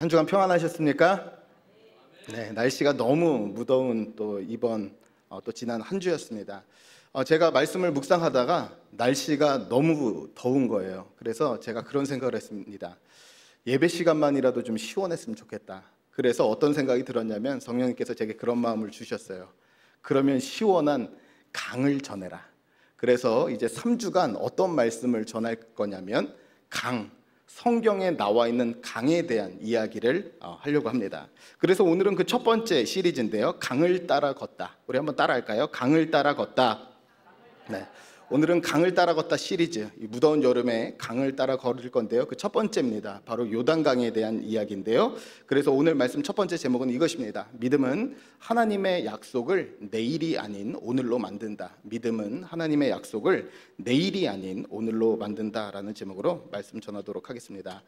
한 주간 평안하셨습니까? 네, 날씨가 너무 무더운 또 이번 또 지난 한 주였습니다. 제가 말씀을 묵상하다가 날씨가 너무 더운 거예요. 그래서 제가 그런 생각을 했습니다. 예배 시간만이라도 좀 시원했으면 좋겠다. 그래서 어떤 생각이 들었냐면 성령님께서 제게 그런 마음을 주셨어요. 그러면 시원한 강을 전해라. 그래서 이제 3주간 어떤 말씀을 전할 거냐면 성경에 나와 있는 강에 대한 이야기를 하려고 합니다. 그래서 오늘은 그 첫 번째 시리즈인데요. 강을 따라 걷다. 우리 한번 따라 할까요? 강을 따라 걷다. 네. 오늘은 강을 따라 걷다 시리즈, 이 무더운 여름에 강을 따라 걸을 건데요. 그 첫 번째입니다. 바로 요단강에 대한 이야기인데요. 그래서 오늘 말씀 첫 번째 제목은 이것입니다. 믿음은 하나님의 약속을 내일이 아닌 오늘로 만든다. 믿음은 하나님의 약속을 내일이 아닌 오늘로 만든다라는 제목으로 말씀 전하도록 하겠습니다.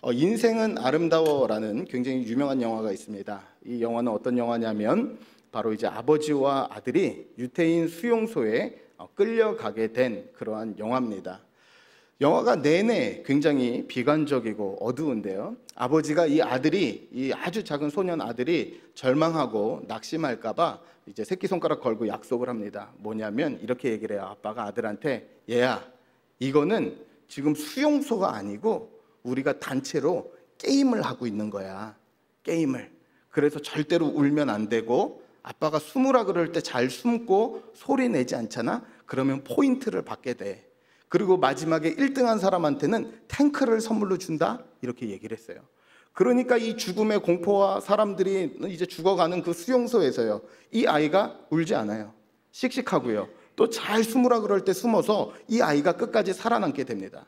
인생은 아름다워라는 굉장히 유명한 영화가 있습니다. 이 영화는 어떤 영화냐면 바로 이제 아버지와 아들이 유태인 수용소에 끌려가게 된 그러한 영화입니다. 영화가 내내 굉장히 비관적이고 어두운데요. 아버지가 이 아들이, 이 아주 작은 소년 아들이 절망하고 낙심할까봐 이제 새끼손가락 걸고 약속을 합니다. 뭐냐면 이렇게 얘기를 해요. 아빠가 아들한테, 얘야, 이거는 지금 수용소가 아니고 우리가 단체로 게임을 하고 있는 거야. 게임을. 그래서 절대로 울면 안 되고, 아빠가 숨으라 그럴 때 잘 숨고 소리 내지 않잖아? 그러면 포인트를 받게 돼. 그리고 마지막에 1등한 사람한테는 탱크를 선물로 준다? 이렇게 얘기를 했어요. 그러니까 이 죽음의 공포와 사람들이 이제 죽어가는 그 수용소에서요, 이 아이가 울지 않아요. 씩씩하고요. 또 잘 숨으라 그럴 때 숨어서 이 아이가 끝까지 살아남게 됩니다.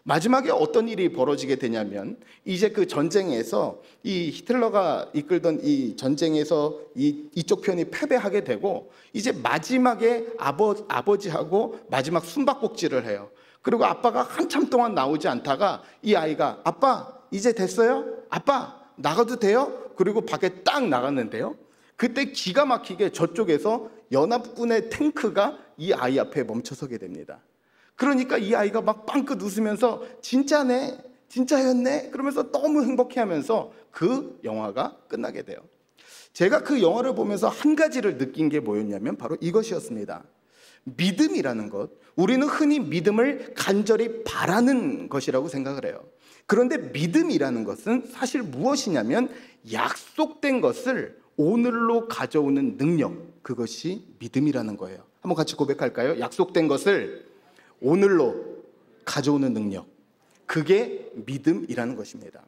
마지막에 어떤 일이 벌어지게 되냐면 이제 그 전쟁에서 이 히틀러가 이끌던 이 전쟁에서 이쪽 편이 패배하게 되고 이제 마지막에 아버지하고 마지막 숨바꼭질을 해요. 그리고 아빠가 한참 동안 나오지 않다가 이 아이가 아빠 이제 됐어요? 아빠 나가도 돼요? 그리고 밖에 딱 나갔는데요. 그때 기가 막히게 저쪽에서 연합군의 탱크가 이 아이 앞에 멈춰서게 됩니다. 그러니까 이 아이가 막 빵긋 웃으면서 진짜네, 진짜였네 그러면서 너무 행복해하면서 그 영화가 끝나게 돼요. 제가 그 영화를 보면서 한 가지를 느낀 게 뭐였냐면 바로 이것이었습니다. 믿음이라는 것, 우리는 흔히 믿음을 간절히 바라는 것이라고 생각을 해요. 그런데 믿음이라는 것은 사실 무엇이냐면 약속된 것을 오늘로 가져오는 능력, 그것이 믿음이라는 거예요. 한번 같이 고백할까요? 약속된 것을 오늘로 가져오는 능력, 그게 믿음이라는 것입니다.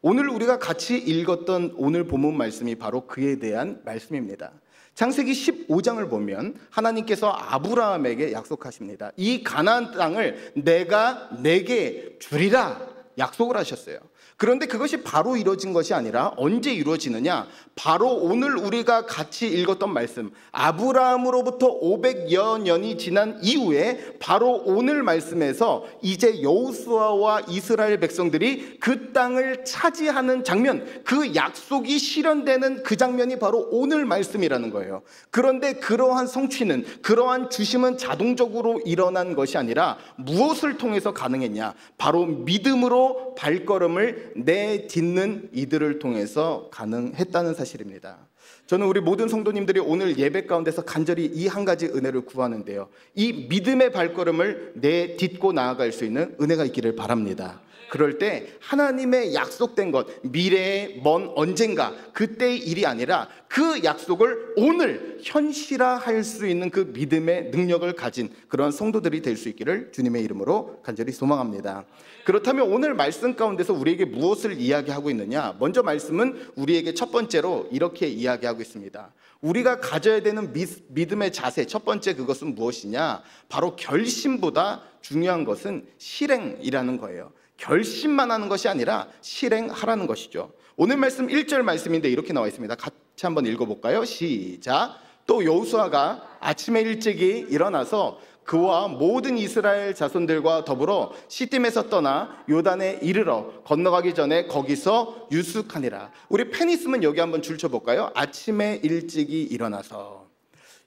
오늘 우리가 같이 읽었던 오늘 본문 말씀이 바로 그에 대한 말씀입니다. 창세기 15장을 보면 하나님께서 아브라함에게 약속하십니다. 이 가나안 땅을 내가 내게 주리라 약속을 하셨어요. 그런데 그것이 바로 이루어진 것이 아니라 언제 이루어지느냐? 바로 오늘 우리가 같이 읽었던 말씀, 아브라함으로부터 500여 년이 지난 이후에 바로 오늘 말씀에서 이제 여호수아와 이스라엘 백성들이 그 땅을 차지하는 장면, 그 약속이 실현되는 그 장면이 바로 오늘 말씀이라는 거예요. 그런데 그러한 성취는, 그러한 주심은 자동적으로 일어난 것이 아니라 무엇을 통해서 가능했냐? 바로 믿음으로 발걸음을 내딛는 이들을 통해서 가능했다는 사실입니다. 저는 우리 모든 성도님들이 오늘 예배 가운데서 간절히 이 한 가지 은혜를 구하는데요, 이 믿음의 발걸음을 내딛고 나아갈 수 있는 은혜가 있기를 바랍니다. 그럴 때 하나님의 약속된 것, 미래의 먼 언젠가 그때의 일이 아니라 그 약속을 오늘 현실화할 수 있는 그 믿음의 능력을 가진 그런 성도들이 될 수 있기를 주님의 이름으로 간절히 소망합니다. 그렇다면 오늘 말씀 가운데서 우리에게 무엇을 이야기하고 있느냐? 먼저 말씀은 우리에게 첫 번째로 이렇게 이야기하고 있습니다. 우리가 가져야 되는 믿음의 자세, 첫 번째 그것은 무엇이냐? 바로 결심보다 중요한 것은 실행이라는 거예요. 결심만 하는 것이 아니라 실행하라는 것이죠. 오늘 말씀 1절 말씀인데 이렇게 나와 있습니다. 같이 한번 읽어볼까요? 시작. 또 여호수아가 아침에 일찍이 일어나서 그와 모든 이스라엘 자손들과 더불어 시딤에서 떠나 요단에 이르러 건너가기 전에 거기서 유숙하니라. 우리 펜 있으면 여기 한번 줄 쳐볼까요? 아침에 일찍이 일어나서.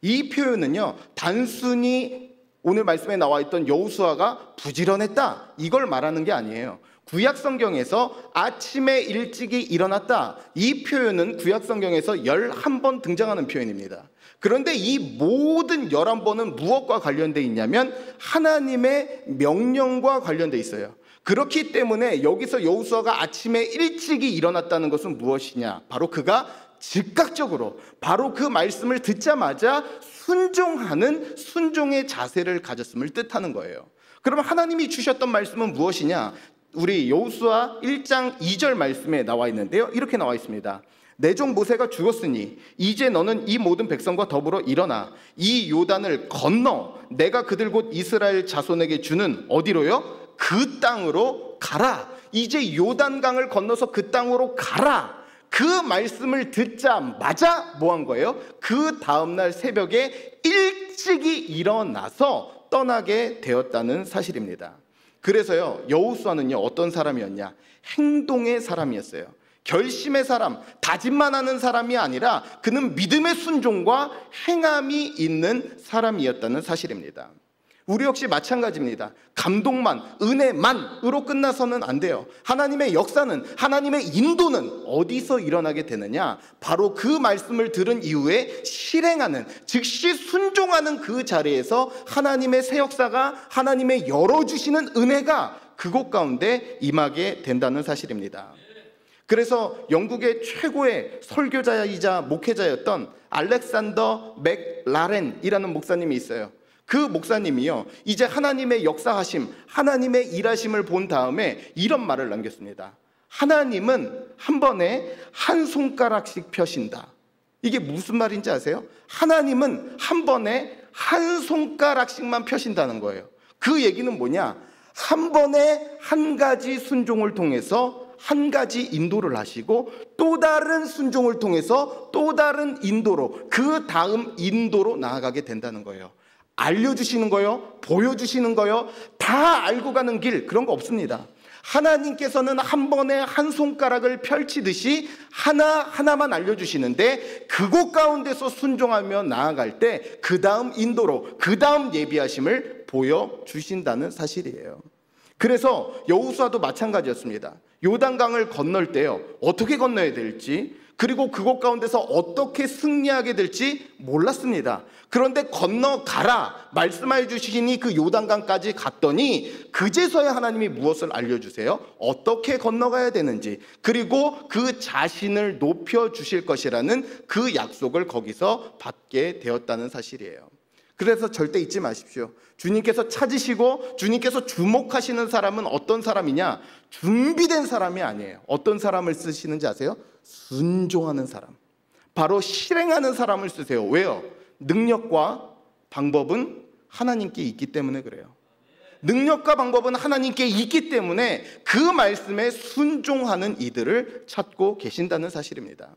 이 표현은요, 단순히 오늘 말씀에 나와 있던 여호수아가 부지런했다 이걸 말하는 게 아니에요. 구약 성경에서 아침에 일찍이 일어났다, 이 표현은 구약 성경에서 11번 등장하는 표현입니다. 그런데 이 모든 11번은 무엇과 관련되어 있냐면 하나님의 명령과 관련되어 있어요. 그렇기 때문에 여기서 여호수아가 아침에 일찍이 일어났다는 것은 무엇이냐? 바로 그가 즉각적으로 바로 그 말씀을 듣자마자 순종하는 순종의 자세를 가졌음을 뜻하는 거예요. 그러면 하나님이 주셨던 말씀은 무엇이냐? 우리 여호수아 1장 2절 말씀에 나와 있는데요, 이렇게 나와 있습니다. 내 종 모세가 죽었으니 이제 너는 이 모든 백성과 더불어 일어나 이 요단을 건너 내가 그들 곧 이스라엘 자손에게 주는 어디로요? 그 땅으로 가라. 이제 요단강을 건너서 그 땅으로 가라. 그 말씀을 듣자마자 뭐 한 거예요? 그 다음날 새벽에 일찍이 일어나서 떠나게 되었다는 사실입니다. 그래서요, 여호수아는요 어떤 사람이었냐? 행동의 사람이었어요. 결심의 사람, 다짐만 하는 사람이 아니라 그는 믿음의 순종과 행함이 있는 사람이었다는 사실입니다. 우리 역시 마찬가지입니다. 감동만, 은혜만으로 끝나서는 안 돼요. 하나님의 역사는, 하나님의 인도는 어디서 일어나게 되느냐? 바로 그 말씀을 들은 이후에 실행하는, 즉시 순종하는 그 자리에서 하나님의 새 역사가, 하나님의 열어주시는 은혜가 그곳 가운데 임하게 된다는 사실입니다. 그래서 영국의 최고의 설교자이자 목회자였던 알렉산더 맥라렌이라는 목사님이 있어요. 그 목사님이요, 이제 하나님의 역사하심, 하나님의 일하심을 본 다음에 이런 말을 남겼습니다. 하나님은 한 번에 한 손가락씩 펴신다. 이게 무슨 말인지 아세요? 하나님은 한 번에 한 손가락씩만 펴신다는 거예요. 그 얘기는 뭐냐? 한 번에 한 가지 순종을 통해서 한 가지 인도를 하시고 또 다른 순종을 통해서 또 다른 인도로, 그 다음 인도로 나아가게 된다는 거예요. 알려주시는 거요, 보여주시는 거요, 다 알고 가는 길, 그런 거 없습니다. 하나님께서는 한 번에 한 손가락을 펼치듯이 하나하나만 알려주시는데 그곳 가운데서 순종하며 나아갈 때 그 다음 인도로, 그 다음 예비하심을 보여주신다는 사실이에요. 그래서 여호수아도 마찬가지였습니다. 요단강을 건널 때요, 어떻게 건너야 될지, 그리고 그곳 가운데서 어떻게 승리하게 될지 몰랐습니다. 그런데 건너가라 말씀해 주시니 그 요단강까지 갔더니 그제서야 하나님이 무엇을 알려주세요? 어떻게 건너가야 되는지, 그리고 그 자신을 높여주실 것이라는 그 약속을 거기서 받게 되었다는 사실이에요. 그래서 절대 잊지 마십시오. 주님께서 찾으시고 주님께서 주목하시는 사람은 어떤 사람이냐? 준비된 사람이 아니에요. 어떤 사람을 쓰시는지 아세요? 순종하는 사람, 바로 실행하는 사람을 쓰세요. 왜요? 능력과 방법은 하나님께 있기 때문에 그래요. 능력과 방법은 하나님께 있기 때문에 그 말씀에 순종하는 이들을 찾고 계신다는 사실입니다.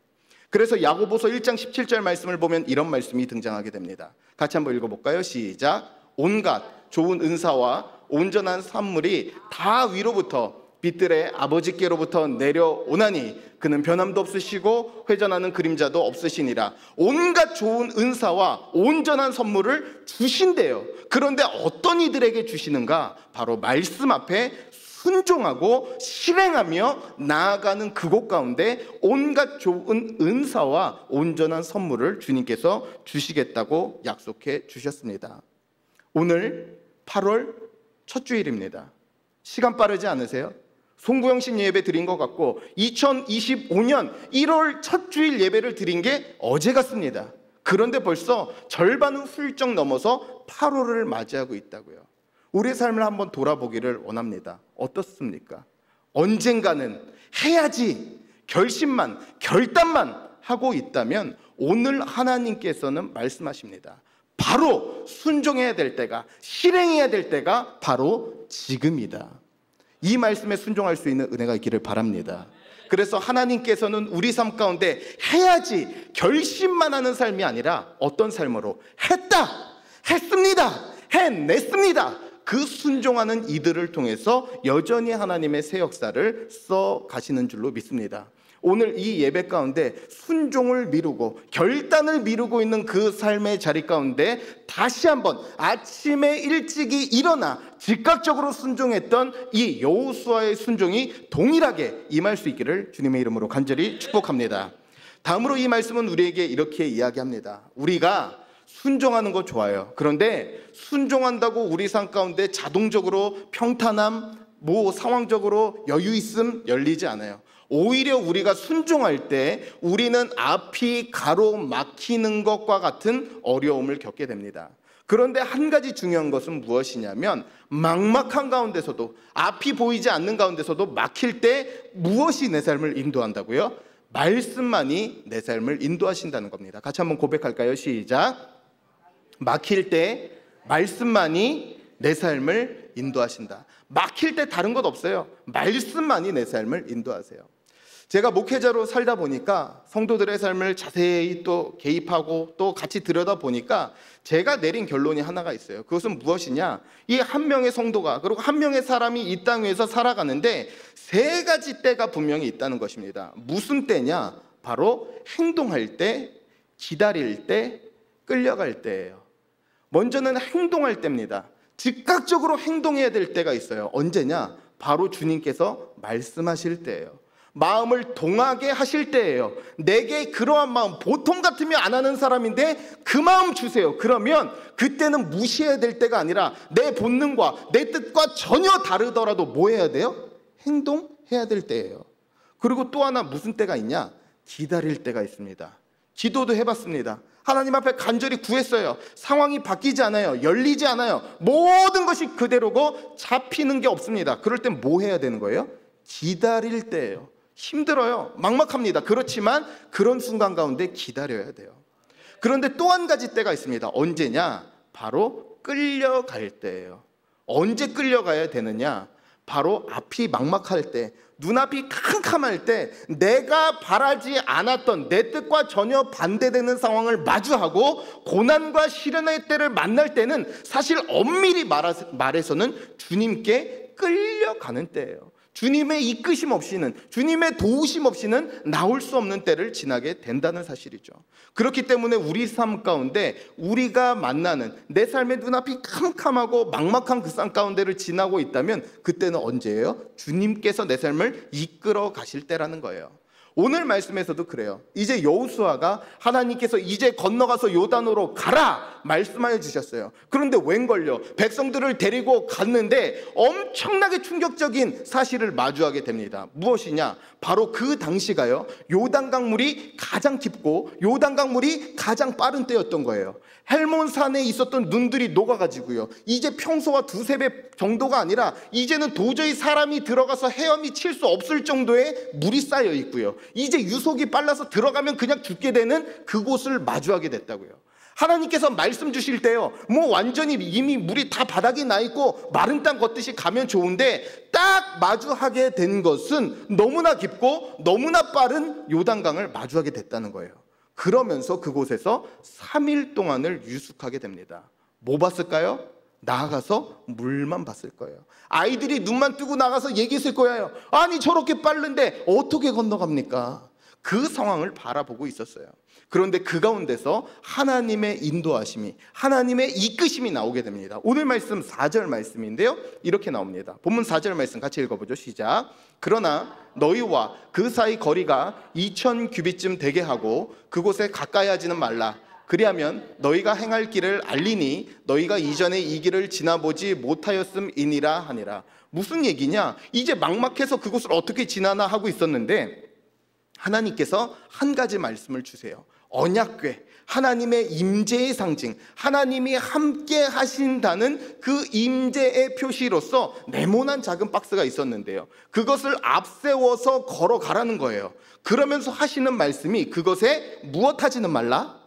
그래서 야고보서 1장 17절 말씀을 보면 이런 말씀이 등장하게 됩니다. 같이 한번 읽어볼까요? 시작. 온갖 좋은 은사와 온전한 선물이 다 위로부터 빛들의 아버지께로부터 내려오나니 그는 변함도 없으시고 회전하는 그림자도 없으시니라. 온갖 좋은 은사와 온전한 선물을 주신대요. 그런데 어떤 이들에게 주시는가? 바로 말씀 앞에 순종하고 실행하며 나아가는 그곳 가운데 온갖 좋은 은사와 온전한 선물을 주님께서 주시겠다고 약속해 주셨습니다. 오늘 8월 첫 주일입니다. 시간 빠르지 않으세요? 송구영신 예배 드린 것 같고 2025년 1월 첫 주일 예배를 드린 게 어제 같습니다. 그런데 벌써 절반은 훌쩍 넘어서 8월을 맞이하고 있다고요. 우리의 삶을 한번 돌아보기를 원합니다. 어떻습니까? 언젠가는 해야지 결단만 하고 있다면 오늘 하나님께서는 말씀하십니다. 바로 순종해야 될 때가, 실행해야 될 때가 바로 지금이다. 이 말씀에 순종할 수 있는 은혜가 있기를 바랍니다. 그래서 하나님께서는 우리 삶 가운데 해야지 결심만 하는 삶이 아니라 어떤 삶으로 했습니다, 해냈습니다, 그 순종하는 이들을 통해서 여전히 하나님의 새 역사를 써 가시는 줄로 믿습니다. 오늘 이 예배 가운데 순종을 미루고 결단을 미루고 있는 그 삶의 자리 가운데 다시 한번 아침에 일찍이 일어나 즉각적으로 순종했던 이 여호수아의 순종이 동일하게 임할 수 있기를 주님의 이름으로 간절히 축복합니다. 다음으로 이 말씀은 우리에게 이렇게 이야기합니다. 우리가 순종하는 거 좋아요. 그런데 순종한다고 우리 삶 가운데 자동적으로 평탄함, 상황적으로 여유 있음 열리지 않아요. 오히려 우리가 순종할 때 우리는 앞이 가로막히는 것과 같은 어려움을 겪게 됩니다. 그런데 한 가지 중요한 것은 무엇이냐면 막막한 가운데서도 앞이 보이지 않는 가운데서도 막힐 때 무엇이 내 삶을 인도한다고요? 말씀만이 내 삶을 인도하신다는 겁니다. 같이 한번 고백할까요? 시작. 막힐 때 말씀만이 내 삶을 인도하신다. 막힐 때 다른 것 없어요. 말씀만이 내 삶을 인도하세요. 제가 목회자로 살다 보니까 성도들의 삶을 자세히 또 개입하고 또 같이 들여다보니까 제가 내린 결론이 하나가 있어요. 그것은 무엇이냐? 이 한 명의 성도가 그리고 한 명의 사람이 이 땅 위에서 살아가는데 세 가지 때가 분명히 있다는 것입니다. 무슨 때냐? 바로 행동할 때, 기다릴 때, 끌려갈 때예요. 먼저는 행동할 때입니다. 즉각적으로 행동해야 될 때가 있어요. 언제냐? 바로 주님께서 말씀하실 때예요. 마음을 동하게 하실 때예요. 내게 그러한 마음, 보통 같으면 안 하는 사람인데 그 마음 주세요. 그러면 그때는 무시해야 될 때가 아니라 내 본능과 내 뜻과 전혀 다르더라도 뭐 해야 돼요? 행동해야 될 때예요. 그리고 또 하나 무슨 때가 있냐? 기다릴 때가 있습니다. 기도도 해봤습니다. 하나님 앞에 간절히 구했어요. 상황이 바뀌지 않아요. 열리지 않아요. 모든 것이 그대로고 잡히는 게 없습니다. 그럴 땐 뭐 해야 되는 거예요? 기다릴 때예요. 힘들어요. 막막합니다. 그렇지만 그런 순간 가운데 기다려야 돼요. 그런데 또 한 가지 때가 있습니다. 언제냐? 바로 끌려갈 때예요. 언제 끌려가야 되느냐? 바로 앞이 막막할 때, 눈앞이 캄캄할 때, 내가 바라지 않았던 내 뜻과 전혀 반대되는 상황을 마주하고 고난과 시련의 때를 만날 때는 사실 엄밀히 말해서는 주님께 끌려가는 때예요. 주님의 이끄심 없이는, 주님의 도우심 없이는 나올 수 없는 때를 지나게 된다는 사실이죠. 그렇기 때문에 우리 삶 가운데 우리가 만나는 내 삶의 눈앞이 캄캄하고 막막한 그 삶 가운데를 지나고 있다면 그때는 언제예요? 주님께서 내 삶을 이끌어 가실 때라는 거예요. 오늘 말씀에서도 그래요. 이제 여호수아가 하나님께서 이제 건너가서 요단으로 가라 말씀하여 주셨어요. 그런데 웬걸요? 백성들을 데리고 갔는데 엄청나게 충격적인 사실을 마주하게 됩니다. 무엇이냐? 바로 그 당시가요, 요단강물이 가장 깊고 요단강물이 가장 빠른 때였던 거예요. 헬몬산에 있었던 눈들이 녹아가지고요, 이제 평소와 두세 배 정도가 아니라 이제는 도저히 사람이 들어가서 헤엄이 칠 수 없을 정도의 물이 쌓여 있고요, 이제 유속이 빨라서 들어가면 그냥 죽게 되는 그곳을 마주하게 됐다고요. 하나님께서 말씀 주실 때요, 뭐 완전히 이미 물이 다 바닥에 나 있고 마른 땅 걷듯이 가면 좋은데 딱 마주하게 된 것은 너무나 깊고 너무나 빠른 요단강을 마주하게 됐다는 거예요. 그러면서 그곳에서 3일 동안을 유숙하게 됩니다. 뭐 봤을까요? 나가서 물만 봤을 거예요. 아이들이 눈만 뜨고 나가서 얘기했을 거예요. 아니 저렇게 빠른데 어떻게 건너갑니까? 그 상황을 바라보고 있었어요. 그런데 그 가운데서 하나님의 인도하심이, 하나님의 이끄심이 나오게 됩니다. 오늘 말씀 4절 말씀인데요, 이렇게 나옵니다. 본문 4절 말씀 같이 읽어보죠. 시작. 그러나 너희와 그 사이 거리가 2000규빗쯤 되게 하고 그곳에 가까이 하지는 말라. 그리하면 너희가 행할 길을 알리니 너희가 이전에 이 길을 지나보지 못하였음이니라 하니라. 무슨 얘기냐? 이제 막막해서 그곳을 어떻게 지나나 하고 있었는데 하나님께서 한 가지 말씀을 주세요. 언약궤, 하나님의 임재의 상징, 하나님이 함께 하신다는 그 임재의 표시로서 네모난 작은 박스가 있었는데요, 그것을 앞세워서 걸어가라는 거예요. 그러면서 하시는 말씀이 그것에 무엇하지는 말라?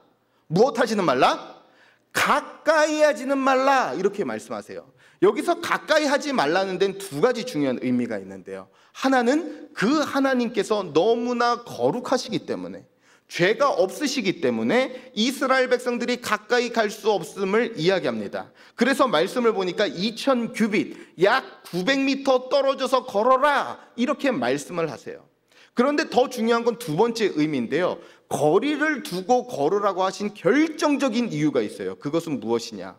무엇하지는 말라? 가까이 하지는 말라, 이렇게 말씀하세요. 여기서 가까이 하지 말라는 데는 두 가지 중요한 의미가 있는데요, 하나는 그 하나님께서 너무나 거룩하시기 때문에, 죄가 없으시기 때문에 이스라엘 백성들이 가까이 갈 수 없음을 이야기합니다. 그래서 말씀을 보니까 2000규빗, 약 900m 떨어져서 걸어라, 이렇게 말씀을 하세요. 그런데 더 중요한 건 두 번째 의미인데요. 거리를 두고 걸으라고 하신 결정적인 이유가 있어요. 그것은 무엇이냐?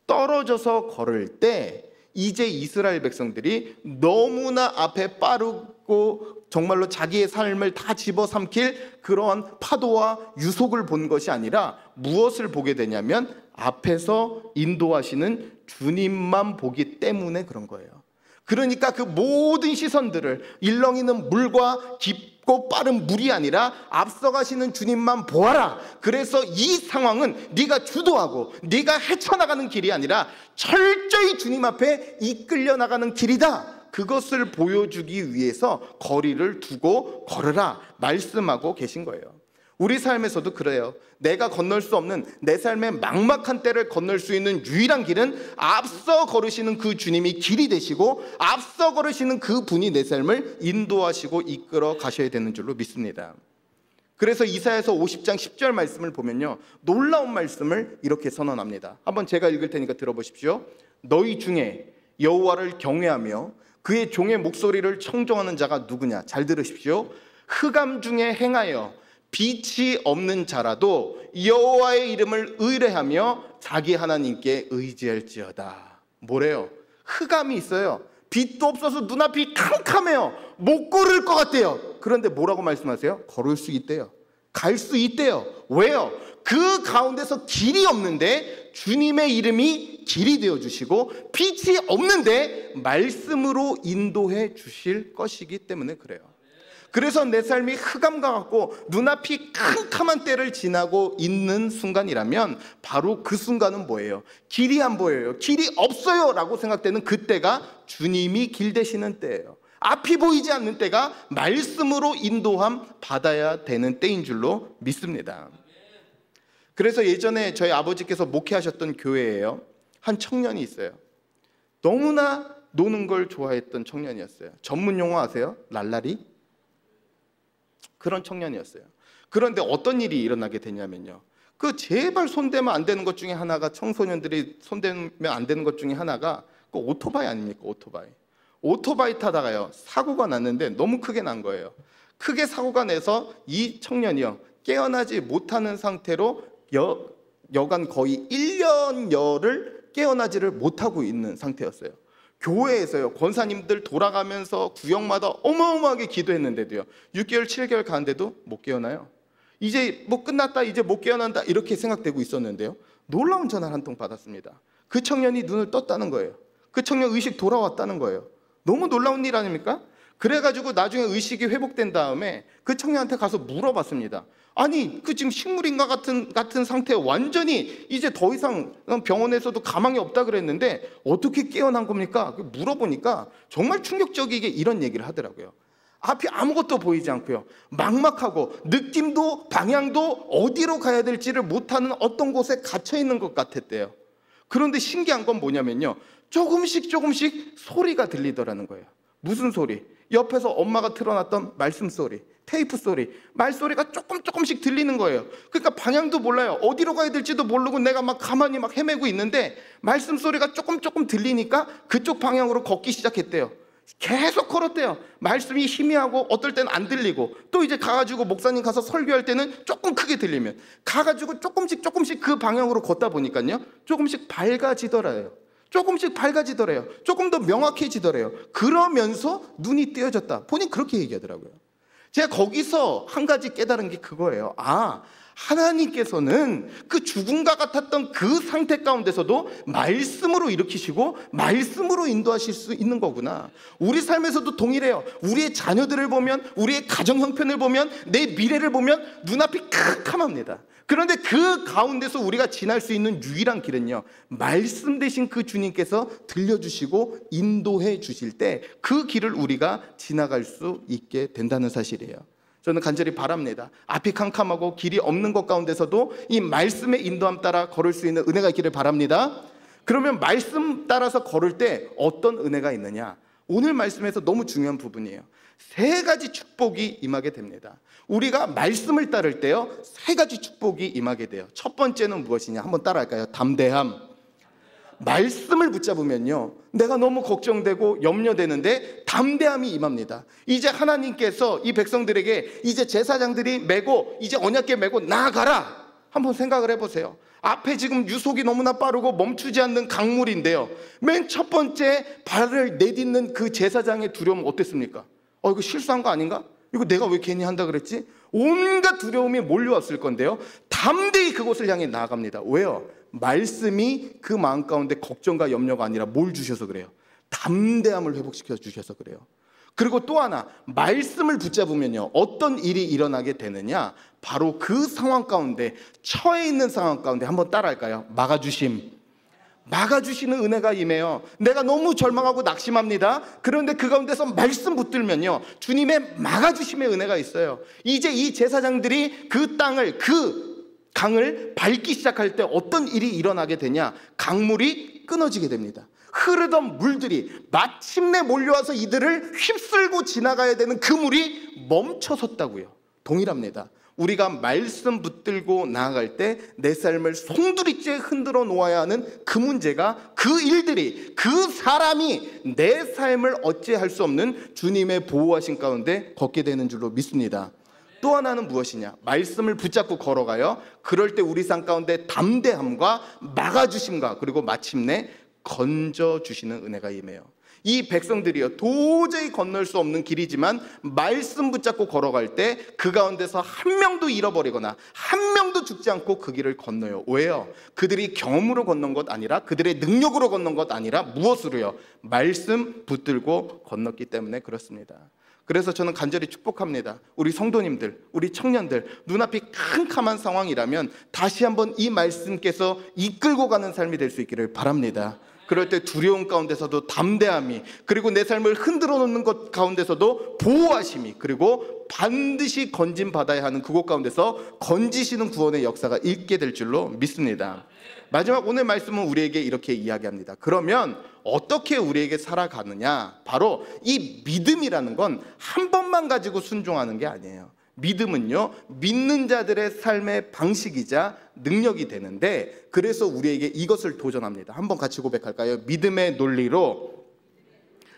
떨어져서 걸을 때 이제 이스라엘 백성들이 너무나 앞에 빠르고 정말로 자기의 삶을 다 집어삼킬 그러한 파도와 유속을 본 것이 아니라 무엇을 보게 되냐면 앞에서 인도하시는 주님만 보기 때문에 그런 거예요. 그러니까 그 모든 시선들을 일렁이는 물과 깊고 빠른 물이 아니라 앞서가시는 주님만 보아라. 그래서 이 상황은 네가 주도하고 네가 헤쳐나가는 길이 아니라 철저히 주님 앞에 이끌려 나가는 길이다. 그것을 보여주기 위해서 거리를 두고 걸으라 말씀하고 계신 거예요. 우리 삶에서도 그래요. 내가 건널 수 없는 내 삶의 막막한 때를 건널 수 있는 유일한 길은 앞서 걸으시는 그 주님이 길이 되시고 앞서 걸으시는 그 분이 내 삶을 인도하시고 이끌어 가셔야 되는 줄로 믿습니다. 그래서 이사야서 50장 10절 말씀을 보면요, 놀라운 말씀을 이렇게 선언합니다. 한번 제가 읽을 테니까 들어보십시오. 너희 중에 여호와를 경외하며 그의 종의 목소리를 청종하는 자가 누구냐? 잘 들으십시오. 흑암 중에 행하여 빛이 없는 자라도 여호와의 이름을 의뢰하며 자기 하나님께 의지할지어다. 뭐래요? 흑암이 있어요. 빛도 없어서 눈앞이 캄캄해요. 못 걸을 것 같대요. 그런데 뭐라고 말씀하세요? 걸을 수 있대요. 갈 수 있대요. 왜요? 그 가운데서 길이 없는데 주님의 이름이 길이 되어주시고 빛이 없는데 말씀으로 인도해 주실 것이기 때문에 그래요. 그래서 내 삶이 흑암과 같고 눈앞이 캄캄한 때를 지나고 있는 순간이라면 바로 그 순간은 뭐예요? 길이 안 보여요. 길이 없어요 라고 생각되는 그때가 주님이 길 되시는 때예요. 앞이 보이지 않는 때가 말씀으로 인도함 받아야 되는 때인 줄로 믿습니다. 그래서 예전에 저희 아버지께서 목회하셨던 교회에요, 한 청년이 있어요. 너무나 노는 걸 좋아했던 청년이었어요. 전문 용어 아세요? 랄라리? 그런 청년이었어요. 그런데 어떤 일이 일어나게 되냐면요, 그 제발 손대면 안 되는 것 중에 하나가, 청소년들이 손대면 안 되는 것 중에 하나가 그 오토바이 아닙니까? 오토바이 타다가요 사고가 났는데 너무 크게 난 거예요. 크게 사고가 내서 이 청년이요 깨어나지 못하는 상태로 여간 거의 1년여를 깨어나지를 못하고 있는 상태였어요. 교회에서요 권사님들 돌아가면서 구역마다 어마어마하게 기도했는데도요 6개월 7개월 가는데도 못 깨어나요. 이제 뭐 끝났다, 이제 못 깨어난다 이렇게 생각되고 있었는데요, 놀라운 전화를 한 통 받았습니다. 그 청년이 눈을 떴다는 거예요. 그 청년 의식 돌아왔다는 거예요. 너무 놀라운 일 아닙니까? 그래가지고 나중에 의식이 회복된 다음에 그 청년한테 가서 물어봤습니다. 아니 그 지금 식물인가 같은 상태에 완전히 이제 더 이상 병원에서도 가망이 없다 그랬는데 어떻게 깨어난 겁니까? 물어보니까 정말 충격적이게 이런 얘기를 하더라고요. 앞이 아무것도 보이지 않고요, 막막하고 느낌도 방향도 어디로 가야 될지를 못하는 어떤 곳에 갇혀 있는 것 같았대요. 그런데 신기한 건 뭐냐면요, 조금씩 소리가 들리더라는 거예요. 무슨 소리? 옆에서 엄마가 틀어놨던 말씀 소리, 테이프 소리, 말소리가 조금씩 들리는 거예요. 그러니까 방향도 몰라요. 어디로 가야 될지도 모르고 내가 막 가만히 막 헤매고 있는데 말씀 소리가 조금 들리니까 그쪽 방향으로 걷기 시작했대요. 계속 걸었대요. 말씀이 희미하고 어떨 때는 안 들리고, 또 이제 가가지고 목사님 가서 설교할 때는 조금 크게 들리면 가가지고 조금씩 그 방향으로 걷다 보니까요 조금씩 밝아지더래요. 조금 더 명확해지더래요. 그러면서 눈이 띄어졌다. 본인 그렇게 얘기하더라고요. 제가 거기서 한 가지 깨달은 게 그거예요. 아, 하나님께서는 그 죽음과 같았던 그 상태 가운데서도 말씀으로 일으키시고 말씀으로 인도하실 수 있는 거구나. 우리 삶에서도 동일해요. 우리의 자녀들을 보면, 우리의 가정 형편을 보면, 내 미래를 보면 눈앞이 캄캄합니다. 그런데 그 가운데서 우리가 지날 수 있는 유일한 길은요, 말씀 되신 그 주님께서 들려주시고 인도해 주실 때 그 길을 우리가 지나갈 수 있게 된다는 사실이에요. 저는 간절히 바랍니다. 앞이 캄캄하고 길이 없는 것 가운데서도 이 말씀의 인도함 따라 걸을 수 있는 은혜가 있기를 바랍니다. 그러면 말씀 따라서 걸을 때 어떤 은혜가 있느냐? 오늘 말씀에서 너무 중요한 부분이에요. 세 가지 축복이 임하게 됩니다. 우리가 말씀을 따를 때요 세 가지 축복이 임하게 돼요. 첫 번째는 무엇이냐? 한번 따라할까요? 담대함. 말씀을 붙잡으면요, 내가 너무 걱정되고 염려되는데 담대함이 임합니다. 이제 하나님께서 이 백성들에게 이제 제사장들이 메고 이제 언약궤 메고 나아가라. 한번 생각을 해보세요. 앞에 지금 유속이 너무나 빠르고 멈추지 않는 강물인데요, 맨 첫 번째 발을 내딛는 그 제사장의 두려움은 어땠습니까? 이거 실수한 거 아닌가? 이거 내가 왜 괜히 한다 그랬지? 온갖 두려움이 몰려왔을 건데요, 담대히 그곳을 향해 나아갑니다. 왜요? 말씀이 그 마음 가운데 걱정과 염려가 아니라 뭘 주셔서 그래요? 담대함을 회복시켜 주셔서 그래요. 그리고 또 하나, 말씀을 붙잡으면요, 어떤 일이 일어나게 되느냐? 바로 그 상황 가운데, 처해 있는 상황 가운데 한번 따라할까요? 막아주시는 은혜가 임해요. 내가 너무 절망하고 낙심합니다. 그런데 그 가운데서 말씀 붙들면요, 주님의 막아주심의 은혜가 있어요. 이제 이 제사장들이 그 땅을, 그 강을 밟기 시작할 때 어떤 일이 일어나게 되냐? 강물이 끊어지게 됩니다. 흐르던 물들이 마침내 몰려와서 이들을 휩쓸고 지나가야 되는 그 물이 멈춰섰다고요. 동일합니다. 우리가 말씀 붙들고 나아갈 때 내 삶을 송두리째 흔들어 놓아야 하는 그 문제가, 그 일들이, 그 사람이 내 삶을 어찌할 수 없는 주님의 보호하신 가운데 걷게 되는 줄로 믿습니다. 또 하나는 무엇이냐? 말씀을 붙잡고 걸어가요. 그럴 때 우리 삶 가운데 담대함과 막아주심과 그리고 마침내 건져주시는 은혜가 임해요. 이 백성들이요, 도저히 건널 수 없는 길이지만 말씀 붙잡고 걸어갈 때 그 가운데서 한 명도 잃어버리거나 한 명도 죽지 않고 그 길을 건너요. 왜요? 그들이 경험으로 건넌 것 아니라, 그들의 능력으로 건넌 것 아니라 무엇으로요? 말씀 붙들고 건넜기 때문에 그렇습니다. 그래서 저는 간절히 축복합니다. 우리 성도님들, 우리 청년들, 눈앞이 캄캄한 상황이라면 다시 한번 이 말씀께서 이끌고 가는 삶이 될 수 있기를 바랍니다. 그럴 때 두려움 가운데서도 담대함이, 그리고 내 삶을 흔들어 놓는 것 가운데서도 보호하심이, 그리고 반드시 건진받아야 하는 그곳 가운데서 건지시는 구원의 역사가 있게 될 줄로 믿습니다. 마지막 오늘 말씀은 우리에게 이렇게 이야기합니다. 그러면 어떻게 우리에게 살아가느냐? 바로 이 믿음이라는 건 한 번만 가지고 순종하는 게 아니에요. 믿음은요, 믿는 자들의 삶의 방식이자 능력이 되는데, 그래서 우리에게 이것을 도전합니다. 한번 같이 고백할까요? 믿음의 논리로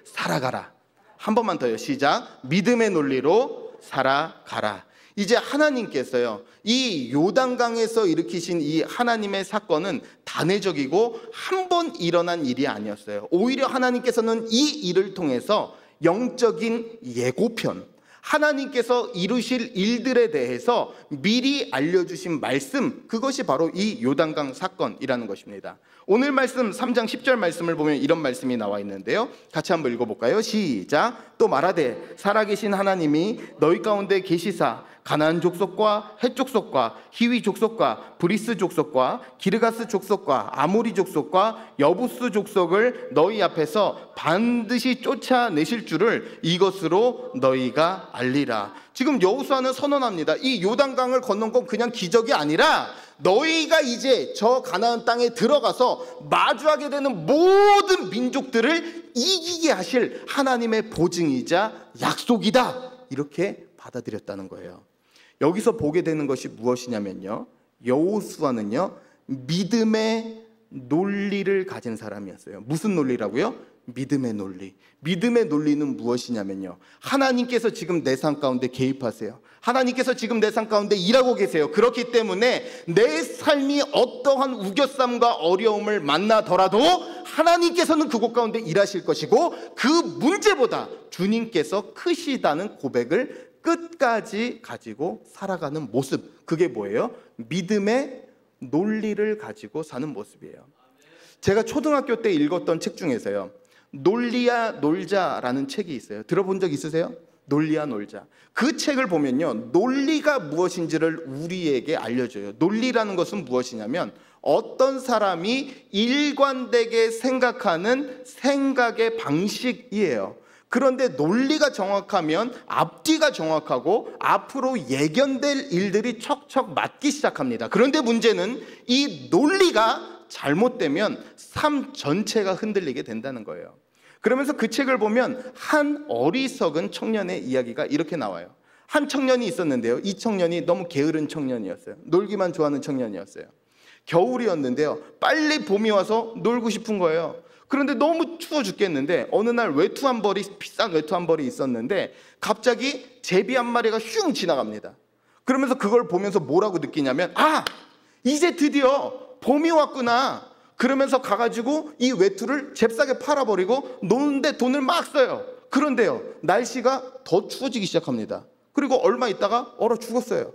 살아가라. 한 번만 더요. 시작. 믿음의 논리로 살아가라. 이제 하나님께서요, 이 요단강에서 일으키신 이 하나님의 사건은 단회적이고 한 번 일어난 일이 아니었어요. 오히려 하나님께서는 이 일을 통해서 영적인 예고편, 하나님께서 이루실 일들에 대해서 미리 알려주신 말씀, 그것이 바로 이 요단강 사건이라는 것입니다. 오늘 말씀 3장 10절 말씀을 보면 이런 말씀이 나와 있는데요, 같이 한번 읽어볼까요? 시작. 또 말하되 살아계신 하나님이 너희 가운데 계시사 가나안 족속과 헷 족속과 히위 족속과 브리스 족속과 기르가스 족속과 아모리 족속과 여부스 족속을 너희 앞에서 반드시 쫓아내실 줄을 이것으로 너희가 알리라. 지금 여호수아는 선언합니다. 이 요단강을 건넌 건 그냥 기적이 아니라 너희가 이제 저 가나안 땅에 들어가서 마주하게 되는 모든 민족들을 이기게 하실 하나님의 보증이자 약속이다, 이렇게 받아들였다는 거예요. 여기서 보게 되는 것이 무엇이냐면요, 여호수아는요, 믿음의 논리를 가진 사람이었어요. 무슨 논리라고요? 믿음의 논리. 믿음의 논리는 무엇이냐면요, 하나님께서 지금 내 삶 가운데 개입하세요. 하나님께서 지금 내 삶 가운데 일하고 계세요. 그렇기 때문에 내 삶이 어떠한 우겨쌈과 어려움을 만나더라도 하나님께서는 그곳 가운데 일하실 것이고, 그 문제보다 주님께서 크시다는 고백을 끝까지 가지고 살아가는 모습, 그게 뭐예요? 믿음의 논리를 가지고 사는 모습이에요. 제가 초등학교 때 읽었던 책 중에서요, 논리야 놀자라는 책이 있어요. 들어본 적 있으세요? 논리야 놀자. 그 책을 보면요, 논리가 무엇인지를 우리에게 알려줘요. 논리라는 것은 무엇이냐면 어떤 사람이 일관되게 생각하는 생각의 방식이에요. 그런데 논리가 정확하면 앞뒤가 정확하고 앞으로 예견될 일들이 척척 맞기 시작합니다. 그런데 문제는 이 논리가 잘못되면 삶 전체가 흔들리게 된다는 거예요. 그러면서 그 책을 보면 한 어리석은 청년의 이야기가 이렇게 나와요. 한 청년이 있었는데요, 이 청년이 너무 게으른 청년이었어요. 놀기만 좋아하는 청년이었어요. 겨울이었는데요. 빨리 봄이 와서 놀고 싶은 거예요. 그런데 너무 추워 죽겠는데 어느 날 외투 한 벌이, 비싼 외투 한 벌이 있었는데 갑자기 제비 한 마리가 슝 지나갑니다. 그러면서 그걸 보면서 뭐라고 느끼냐면, 아, 이제 드디어 봄이 왔구나. 그러면서 가가지고 이 외투를 잽싸게 팔아버리고 노는데 돈을 막 써요. 그런데요, 날씨가 더 추워지기 시작합니다. 그리고 얼마 있다가 얼어 죽었어요.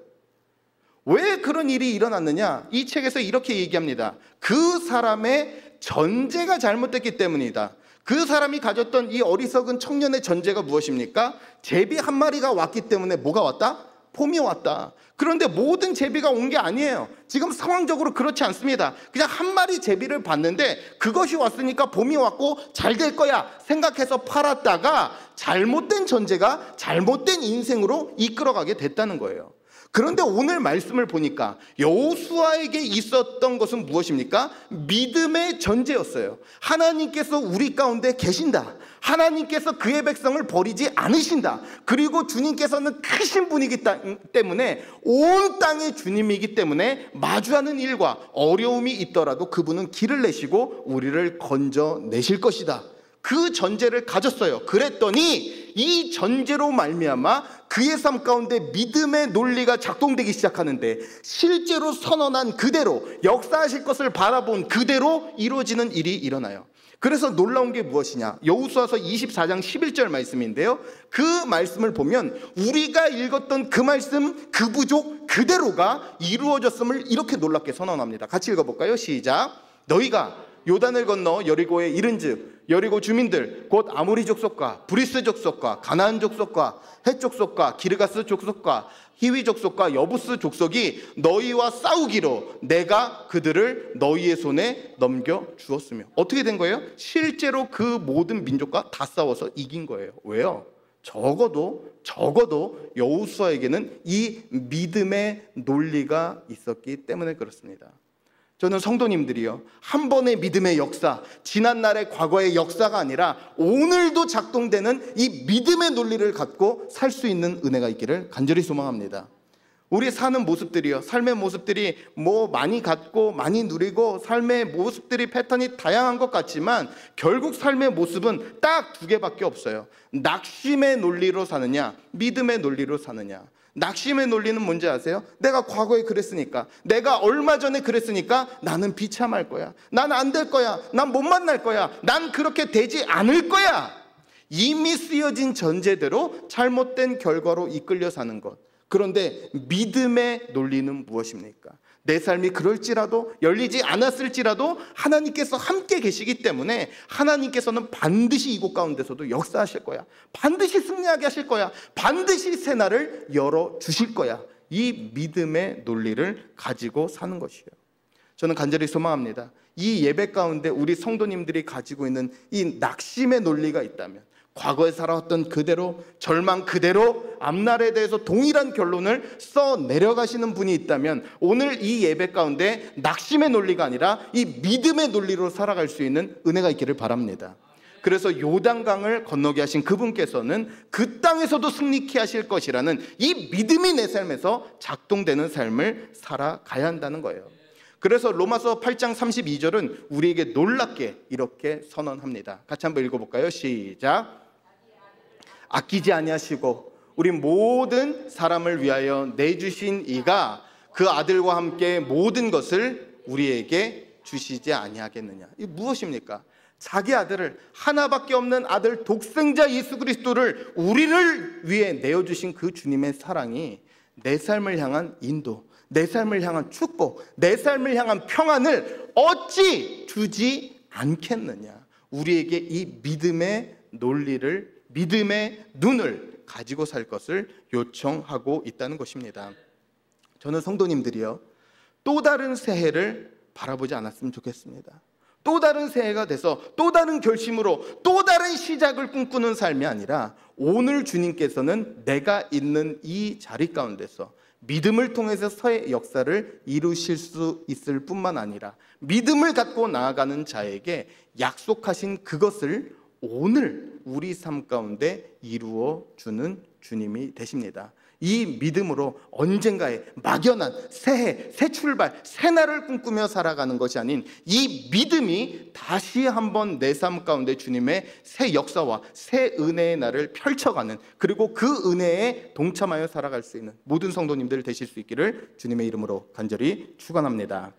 왜 그런 일이 일어났느냐? 이 책에서 이렇게 얘기합니다. 그 사람의 전제가 잘못됐기 때문이다. 그 사람이 가졌던 이 어리석은 청년의 전제가 무엇입니까? 제비 한 마리가 왔기 때문에 뭐가 왔다? 봄이 왔다. 그런데 모든 제비가 온 게 아니에요. 지금 상황적으로 그렇지 않습니다. 그냥 한 마리 제비를 봤는데 그것이 왔으니까 봄이 왔고 잘 될 거야 생각해서 팔았다가 잘못된 전제가 잘못된 인생으로 이끌어가게 됐다는 거예요. 그런데 오늘 말씀을 보니까 여호수아에게 있었던 것은 무엇입니까? 믿음의 전제였어요. 하나님께서 우리 가운데 계신다. 하나님께서 그의 백성을 버리지 않으신다. 그리고 주님께서는 크신 분이기 때문에 온 땅의 주님이기 때문에 마주하는 일과 어려움이 있더라도 그분은 길을 내시고 우리를 건져내실 것이다. 그 전제를 가졌어요. 그랬더니 이 전제로 말미암아 그의 삶 가운데 믿음의 논리가 작동되기 시작하는데 실제로 선언한 그대로, 역사하실 것을 바라본 그대로 이루어지는 일이 일어나요. 그래서 놀라운 게 무엇이냐? 여호수아서 24장 11절 말씀인데요. 그 말씀을 보면 우리가 읽었던 그 말씀, 그 부족 그대로가 이루어졌음을 이렇게 놀랍게 선언합니다. 같이 읽어볼까요? 시작. 너희가 요단을 건너 여리고에 이른즉 여리고 주민들 곧 아모리 족속과 브리스 족속과 가나안 족속과 헷 족속과 기르가스 족속과 히위 족속과 여부스 족속이 너희와 싸우기로 내가 그들을 너희의 손에 넘겨 주었으며. 어떻게 된 거예요? 실제로 그 모든 민족과 다 싸워서 이긴 거예요. 왜요? 적어도 여호수아에게는 이 믿음의 논리가 있었기 때문에 그렇습니다. 저는 성도님들이요, 한 번의 믿음의 역사, 지난날의 과거의 역사가 아니라 오늘도 작동되는 이 믿음의 논리를 갖고 살 수 있는 은혜가 있기를 간절히 소망합니다. 우리 사는 모습들이요, 삶의 모습들이 뭐 많이 갖고 많이 누리고 삶의 모습들이 패턴이 다양한 것 같지만 결국 삶의 모습은 딱 두 개밖에 없어요. 낙심의 논리로 사느냐, 믿음의 논리로 사느냐. 낙심의 논리는 뭔지 아세요? 내가 과거에 그랬으니까, 내가 얼마 전에 그랬으니까 나는 비참할 거야, 난 안 될 거야, 난 못 만날 거야, 난 그렇게 되지 않을 거야. 이미 쓰여진 전제대로 잘못된 결과로 이끌려 사는 것. 그런데 믿음의 논리는 무엇입니까? 내 삶이 그럴지라도, 열리지 않았을지라도 하나님께서 함께 계시기 때문에 하나님께서는 반드시 이곳 가운데서도 역사하실 거야. 반드시 승리하게 하실 거야. 반드시 새날을 열어주실 거야. 이 믿음의 논리를 가지고 사는 것이에요. 저는 간절히 소망합니다. 이 예배 가운데 우리 성도님들이 가지고 있는 이 낙심의 논리가 있다면, 과거에 살아왔던 그대로, 절망 그대로, 앞날에 대해서 동일한 결론을 써 내려가시는 분이 있다면 오늘 이 예배 가운데 낙심의 논리가 아니라 이 믿음의 논리로 살아갈 수 있는 은혜가 있기를 바랍니다. 그래서 요단강을 건너게 하신 그분께서는 그 땅에서도 승리케 하실 것이라는 이 믿음이 내 삶에서 작동되는 삶을 살아가야 한다는 거예요. 그래서 로마서 8장 32절은 우리에게 놀랍게 이렇게 선언합니다. 같이 한번 읽어볼까요? 시작. 아끼지 아니하시고 우리 모든 사람을 위하여 내주신 이가 그 아들과 함께 모든 것을 우리에게 주시지 아니하겠느냐. 이 무엇입니까? 자기 아들을, 하나밖에 없는 아들 독생자 예수 그리스도를 우리를 위해 내어주신 그 주님의 사랑이 내 삶을 향한 인도, 내 삶을 향한 축복, 내 삶을 향한 평안을 어찌 주지 않겠느냐. 우리에게 이 믿음의 논리를, 믿음의 눈을 가지고 살 것을 요청하고 있다는 것입니다. 저는 성도님들이요, 또 다른 새해를 바라보지 않았으면 좋겠습니다. 또 다른 새해가 돼서 또 다른 결심으로 또 다른 시작을 꿈꾸는 삶이 아니라 오늘 주님께서는 내가 있는 이 자리 가운데서 믿음을 통해서 새 역사를 이루실 수 있을 뿐만 아니라 믿음을 갖고 나아가는 자에게 약속하신 그것을 오늘 우리 삶 가운데 이루어 주는 주님이 되십니다. 이 믿음으로 언젠가의 막연한 새해, 새 출발, 새 날을 꿈꾸며 살아가는 것이 아닌 이 믿음이 다시 한번 내 삶 가운데 주님의 새 역사와 새 은혜의 날을 펼쳐가는, 그리고 그 은혜에 동참하여 살아갈 수 있는 모든 성도님들 되실 수 있기를 주님의 이름으로 간절히 축원합니다.